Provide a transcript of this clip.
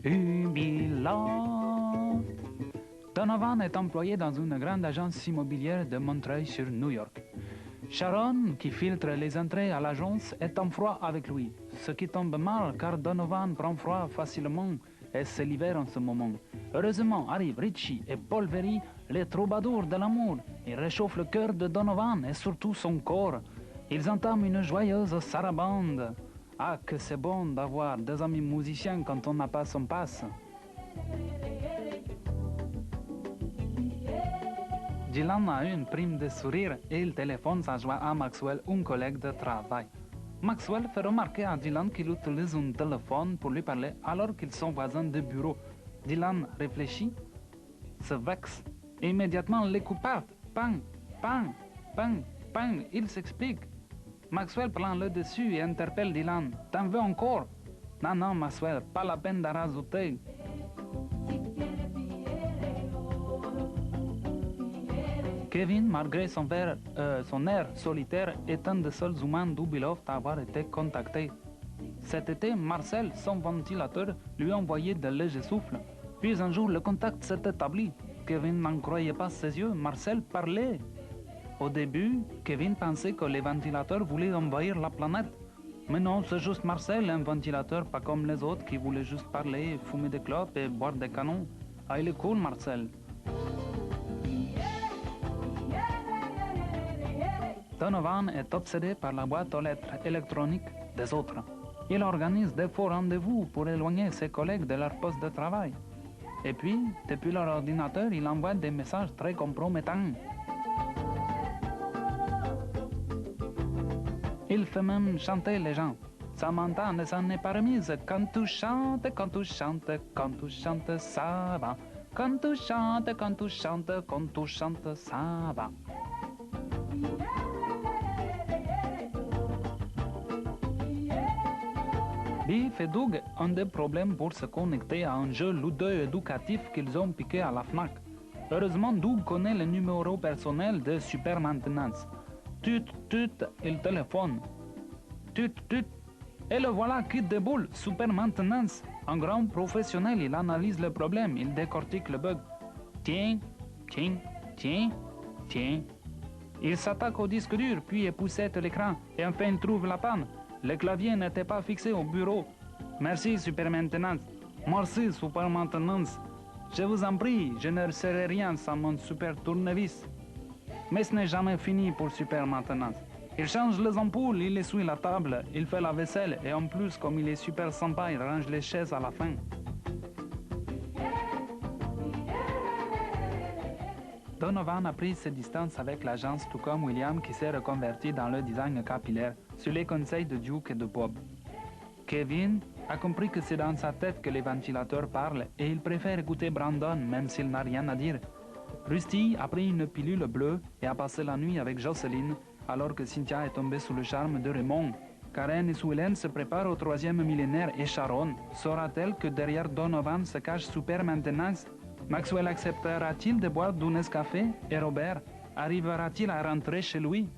Ubisoft. Donovan est employé dans une grande agence immobilière de Montreuil sur New York. Sharon, qui filtre les entrées à l'agence, est en froid avec lui, ce qui tombe mal car Donovan prend froid facilement et c'est l'hiver en ce moment. Heureusement arrivent Richie et Paul Very, les troubadours de l'amour. Ils réchauffent le cœur de Donovan et surtout son corps. Ils entament une joyeuse sarabande. Ah, que c'est bon d'avoir des amis musiciens quand on n'a pas son passe. Dylan a eu une prime de sourire et il téléphone sa joie à Maxwell, un collègue de travail. Maxwell fait remarquer à Dylan qu'il utilise un téléphone pour lui parler alors qu'ils sont voisins de bureau. Dylan réfléchit, se vexe et immédiatement les coups partent. Pang, pang, pang, pang, il s'explique. Maxwell prend le dessus et interpelle Dylan. T'en veux encore? Non, non, Maxwell, pas la peine d'en rajouter. Kevin, malgré son air solitaire, est un des seuls humains d'Ubisoft à avoir été contacté. Cet été, Marcel, son ventilateur, lui a envoyé de légers souffles. Puis un jour, le contact s'est établi. Kevin n'en croyait pas ses yeux. Marcel parlait. Au début, Kevin pensait que les ventilateurs voulaient envahir la planète. Mais non, c'est juste Marcel, un ventilateur pas comme les autres qui voulaient juste parler, fumer des clopes et boire des canons. Ah, il est cool, Marcel. Donovan est obsédé par la boîte aux lettres électroniques des autres. Il organise des faux rendez-vous pour éloigner ses collègues de leur poste de travail. Et puis, depuis leur ordinateur, il envoie des messages très compromettants. Il fait même chanter les gens. Samantha ne s'en est pas remise. Quand tu chantes, quand tu chantes, quand tu chantes, ça va. Quand tu chantes, quand tu chantes, quand tu chantes, ça va. Biff et Doug ont des problèmes pour se connecter à un jeu ludeux éducatif qu'ils ont piqué à la FNAC. Heureusement, Doug connaît le numéro personnel de Super Maintenance. Tut, tut, il téléphone. Tut, tut. Et le voilà qui déboule, Super Maintenance. Un grand professionnel, il analyse le problème, il décortique le bug. Tiens, tiens, tiens, tiens. Il s'attaque au disque dur, puis époussette l'écran, et enfin il trouve la panne. Le clavier n'était pas fixé au bureau. Merci, Super Maintenance. Merci, Super Maintenance. Je vous en prie, je ne serai rien sans mon super tournevis. Mais ce n'est jamais fini pour Super Maintenance. Il change les ampoules, il essuie la table, il fait la vaisselle, et en plus, comme il est super sympa, il range les chaises à la fin. Donovan a pris ses distances avec l'agence tout comme William qui s'est reconverti dans le design capillaire sur les conseils de Duke et de Bob. Kevin a compris que c'est dans sa tête que les ventilateurs parlent et il préfère écouter Brandon même s'il n'a rien à dire. Rusty a pris une pilule bleue et a passé la nuit avec Jocelyn alors que Cynthia est tombée sous le charme de Raymond. Karen et Suelen se préparent au 3e millénaire et Sharon saura-t-elle que derrière Donovan se cache Super Maintenance? Maxwell acceptera-t-il de boire du Nescafé? Et Robert arrivera-t-il à rentrer chez lui?